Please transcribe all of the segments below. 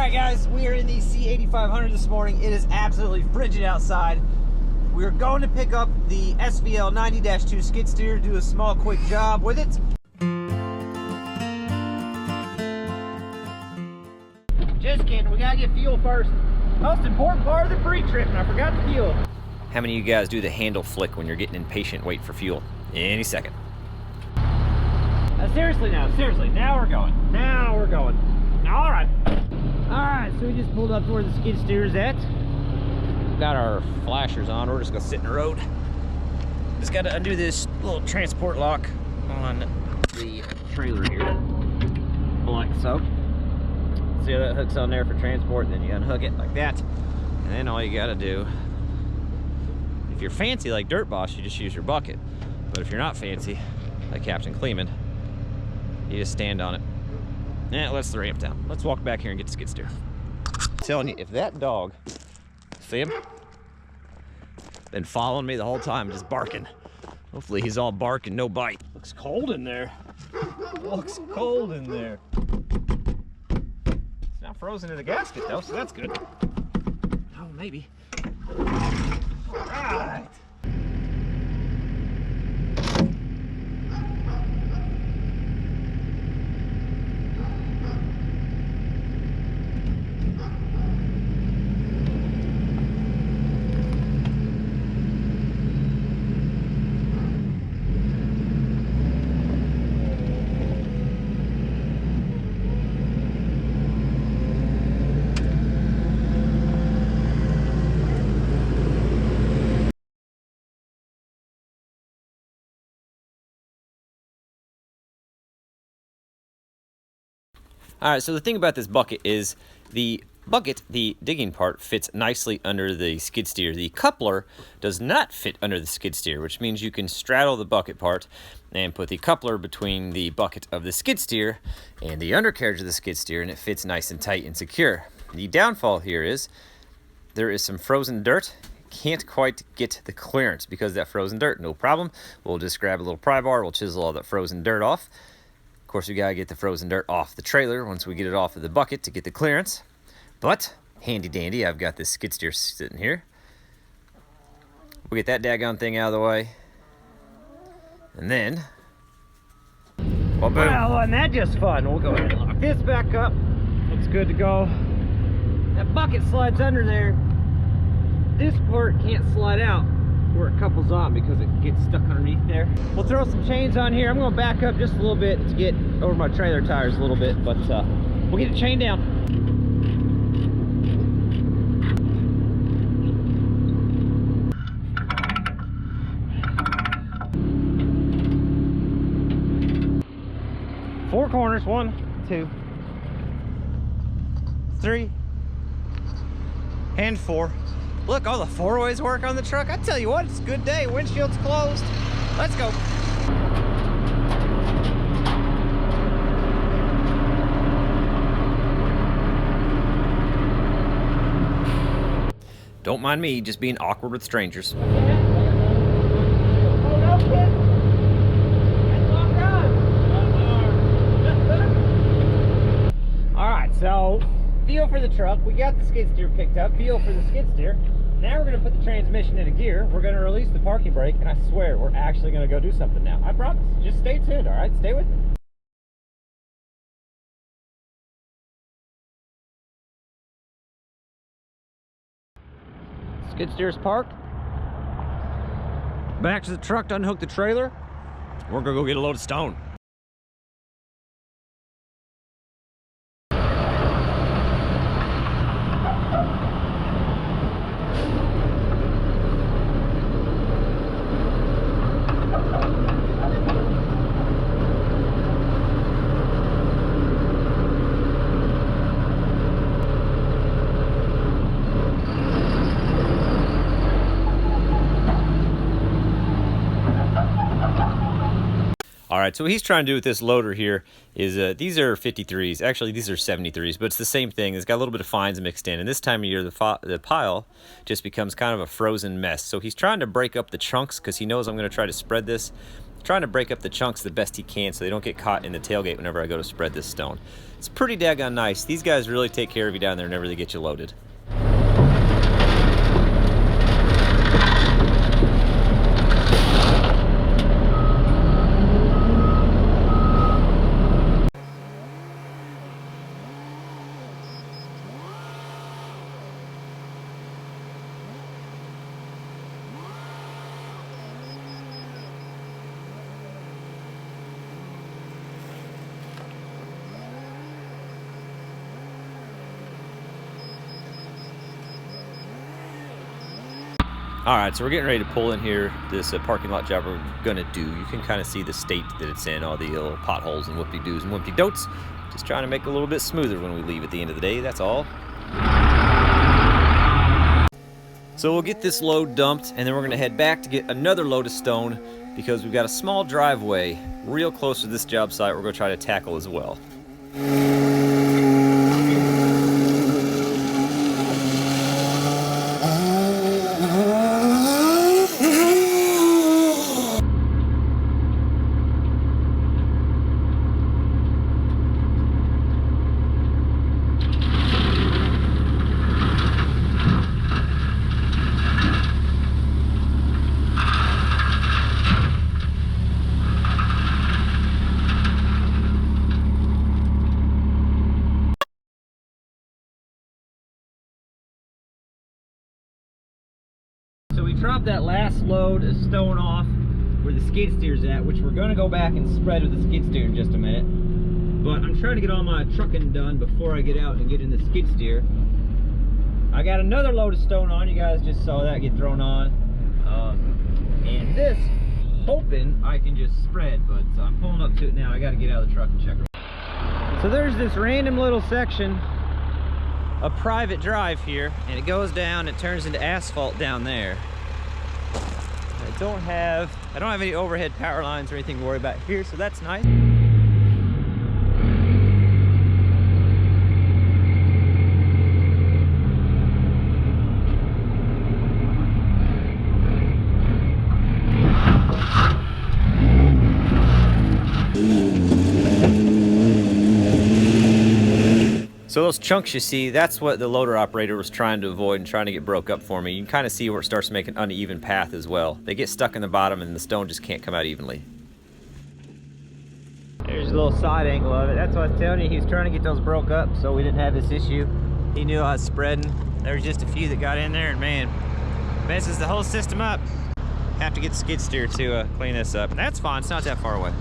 Alright guys, we are in the C8500 this morning. It is absolutely frigid outside. We're going to pick up the SVL 90-2 skid steer, do a small quick job with it. Just kidding, we gotta get fuel first. Most important part of the pre-trip, and I forgot the fuel. How many of you guys do the handle flick when you're getting impatient, wait for fuel? Any second. Seriously, now we're going. Alright. Alright, so we just pulled up to where the skid steer's at. Got our flashers on, we're just gonna sit in the road. Just gotta undo this little transport lock on the trailer here. Like so. See how that hooks on there for transport, and then you unhook it like that. And then all you gotta do, if you're fancy like Dirt Boss, you just use your bucket. But if you're not fancy, like Captain Kleeman, you just stand on it. And it lets the ramp down. Let's walk back here and get the skid steer. I'm telling you, if that dog, see him? Been following me the whole time, just barking. Hopefully he's all bark and no bite. Looks cold in there. Looks cold in there. It's not frozen in the gasket though, so that's good. Oh, maybe. All right. All right, so the thing about this bucket is the digging part, fits nicely under the skid steer. The coupler does not fit under the skid steer, which means you can straddle the bucket part and put the coupler between the bucket of the skid steer and the undercarriage of the skid steer, and it fits nice and tight and secure. The downfall here is there is some frozen dirt. Can't quite get the clearance because of that frozen dirt. No problem. We'll just grab a little pry bar. We'll chisel all that frozen dirt off. Of course, we gotta get the frozen dirt off the trailer once we get it off of the bucket to get the clearance. But, handy dandy, I've got this skid steer sitting here. We'll get that daggone thing out of the way. And then, well, boom. Well, wasn't that just fun? We'll go ahead and lock this back up. Looks good to go. That bucket slides under there. This part can't slide out where it couples on because it gets stuck underneath there. We'll throw some chains on here. I'm going to back up just a little bit to get over my trailer tires a little bit, but we'll get it chained down. Four corners, 1, 2, 3, and 4. Look, all the four-ways work on the truck. I tell you what, it's a good day. Windshield's closed. Let's go. Don't mind me just being awkward with strangers. Alright, so feel for the truck. We got the skid steer picked up. Feel for the skid steer. Now we're going to put the transmission into gear. We're going to release the parking brake, and I swear we're actually going to go do something now. I promise. Just stay tuned, all right? Stay with me. Skid steer's parked. Back to the truck to unhook the trailer. We're going to go get a load of stone. All right, so what he's trying to do with this loader here is, these are 53s. Actually, these are 73s, but it's the same thing. It's got a little bit of fines mixed in, and this time of year, the pile just becomes kind of a frozen mess. So he's trying to break up the chunks because he knows I'm going to try to spread this trying to break up the chunks the best he can so they don't get caught in the tailgate whenever I go to spread this stone. It's pretty daggone nice. These guys really take care of you down there whenever they get you loaded. Alright, so we're getting ready to pull in here this parking lot job we're gonna do. You can kind of see the state that it's in, all the little potholes and whoopty-doos and whoopty-dotes. Just trying to make it a little bit smoother when we leave at the end of the day, that's all. So we'll get this load dumped, and then we're gonna head back to get another load of stone because we've got a small driveway real close to this job site we're gonna try to tackle as well. So we dropped that last load of stone off where the skid steer's at, which we're gonna go back and spread with the skid steer in just a minute. But I'm trying to get all my trucking done before I get out and get in the skid steer. I got another load of stone on, you guys just saw that get thrown on. And this, hoping I can just spread, but I'm pulling up to it now. I gotta get out of the truck and check it. So there's this random little section, a private drive here, and it goes down, it turns into asphalt down there. I don't have any overhead power lines or anything to worry about here, so that's nice. So those chunks you see, that's what the loader operator was trying to avoid and trying to get broke up for me. You can kind of see where it starts to make an uneven path as well. They get stuck in the bottom and the stone just can't come out evenly. There's a little side angle of it. That's what I was telling you. He was trying to get those broke up so we didn't have this issue. He knew I was spreading. There was just a few that got in there and man, messes the whole system up. Have to get the skid steer to clean this up. And that's fine, it's not that far away.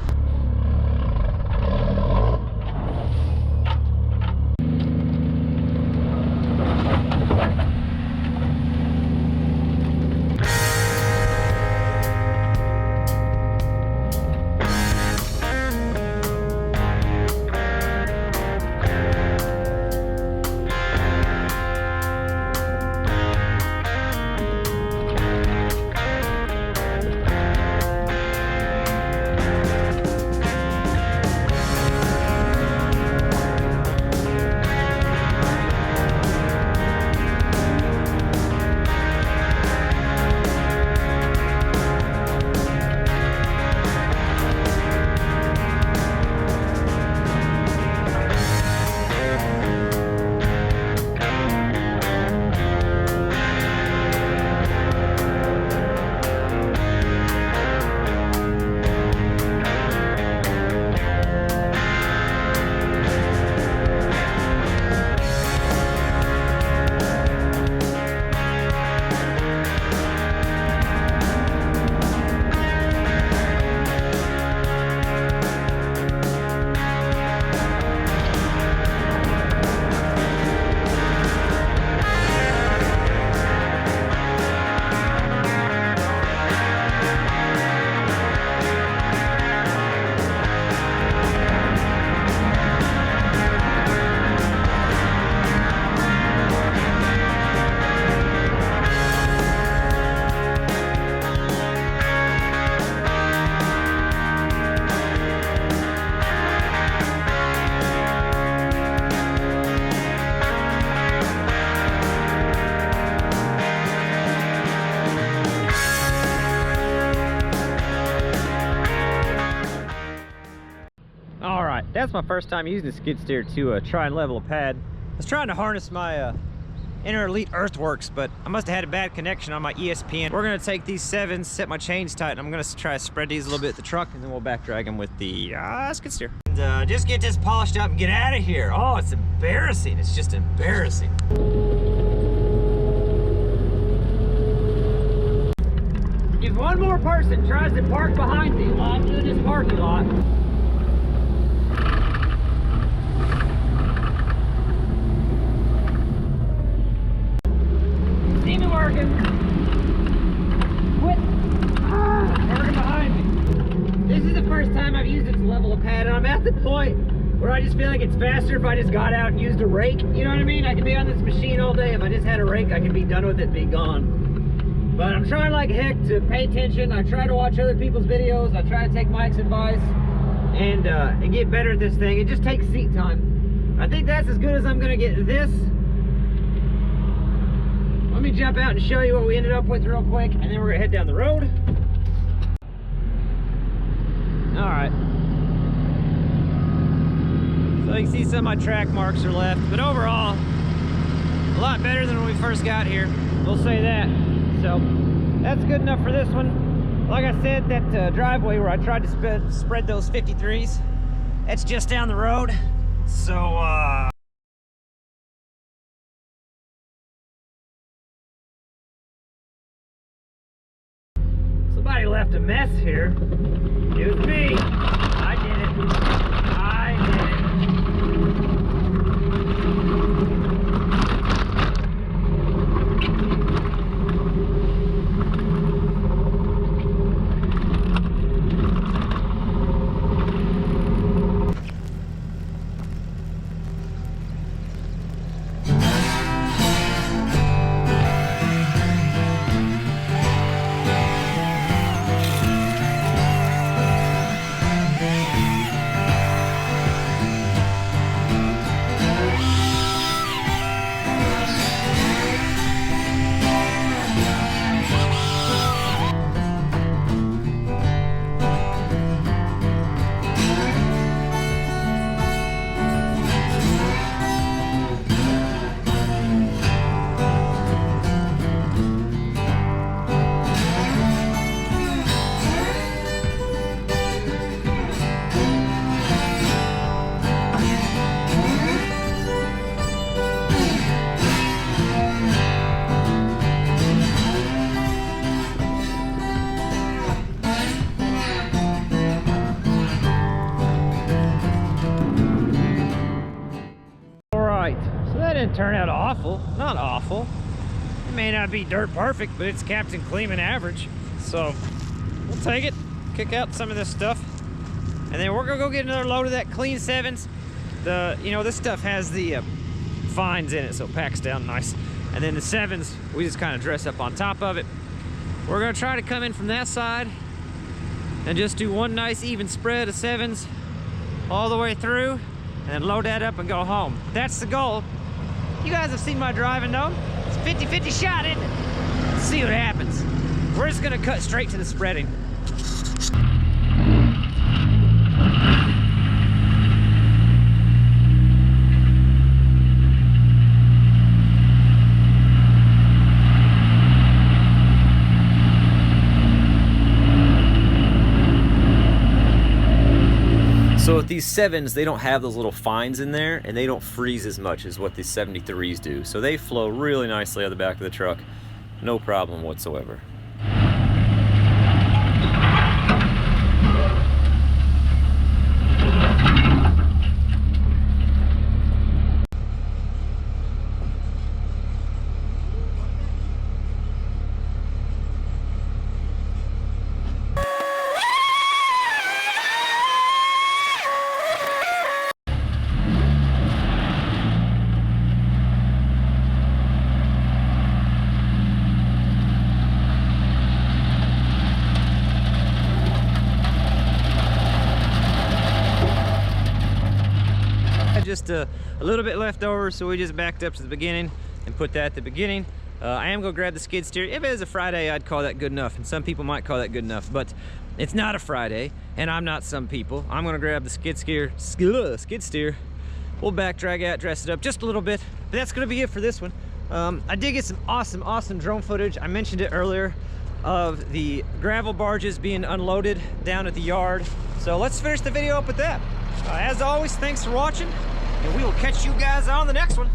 That's my first time using the skid steer to try and level a pad. I was trying to harness my Inner Elite Earthworks, but I must have had a bad connection on my ESPN. We're gonna take these 7s, set my chains tight, and I'm gonna try to spread these a little bit at the truck, and then we'll back drag them with the skid steer. And just get this polished up and get out of here. Oh, it's embarrassing. It's just embarrassing. If one more person tries to park behind me while I'm doing this parking lot, see me working. Quit. Working behind me. This is the first time I've used it to level a pad, and I'm at the point where I just feel like it's faster if I just got out and used a rake. You know what I mean? I could be on this machine all day. If I just had a rake, I could be done with it and be gone. But I'm trying like heck to pay attention. I try to watch other people's videos. I try to take Mike's advice and get better at this thing. It just takes seat time. I think that's as good as I'm gonna get this. Let me jump out and show you what we ended up with real quick, and then we're gonna head down the road. All right. So you can see some of my track marks are left, but overall, a lot better than when we first got here. We'll say that. So that's good enough for this one. Like I said, that driveway where I tried to spread those 53s, that's just down the road. So somebody left a mess here. It was me. I did it. I did it. Didn't turn out awful. Not awful. It may not be dirt perfect, but it's Captain Kleeman average. So we'll take it, kick out some of this stuff, and then we're gonna go get another load of that clean 7s. This stuff has the fines in it, so it packs down nice. And then the 7s, we just kind of dress up on top of it. We're gonna try to come in from that side and just do one nice even spread of 7s all the way through, and then load that up and go home. That's the goal. You guys have seen my driving, though. It's a 50-50 shot, isn't it? Let's see what happens. We're just gonna cut straight to the spreading. So with these 7s, they don't have those little fines in there, and they don't freeze as much as what these 73s do. So they flow really nicely out of the back of the truck. No problem whatsoever. Just a little bit left over, so we just backed up to the beginning and put that at the beginning. I am gonna grab the skid steer. If it was a Friday, I'd call that good enough, and some people might call that good enough, but it's not a Friday, and I'm not some people. I'm gonna grab the skid steer. We'll back drag out, dress it up just a little bit, but that's gonna be it for this one. I did get some awesome drone footage. I mentioned it earlier of the gravel barges being unloaded down at the yard. So let's finish the video up with that. As always, thanks for watching, and we will catch you guys on the next one.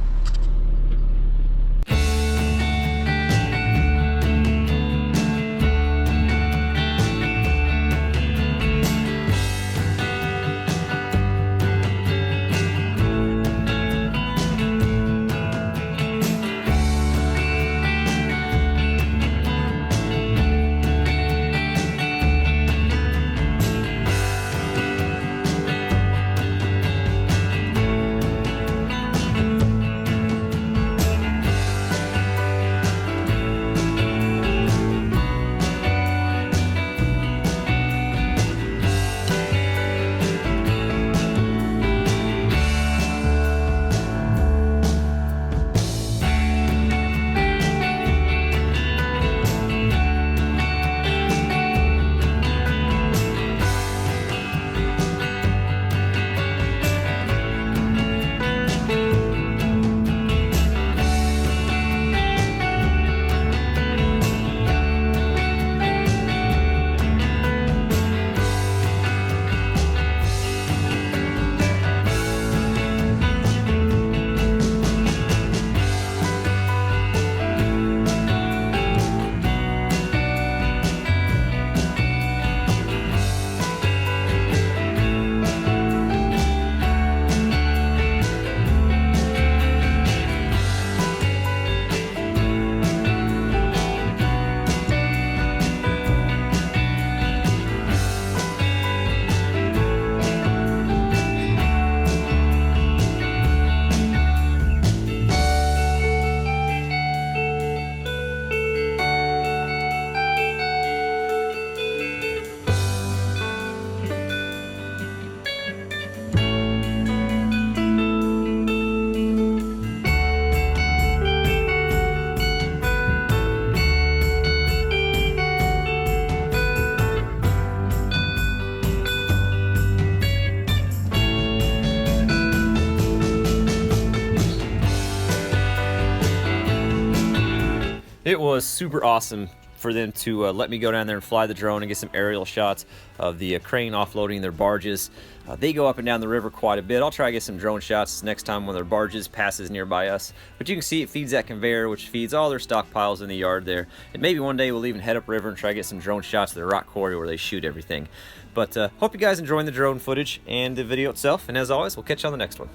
It was super awesome for them to let me go down there and fly the drone and get some aerial shots of the crane offloading their barges. They go up and down the river quite a bit. I'll try to get some drone shots next time when their barges passes nearby us. But you can see it feeds that conveyor, which feeds all their stockpiles in the yard there. And maybe one day we'll even head upriver and try to get some drone shots of the rock quarry where they shoot everything. But hope you guys enjoying the drone footage and the video itself. And as always, we'll catch you on the next one.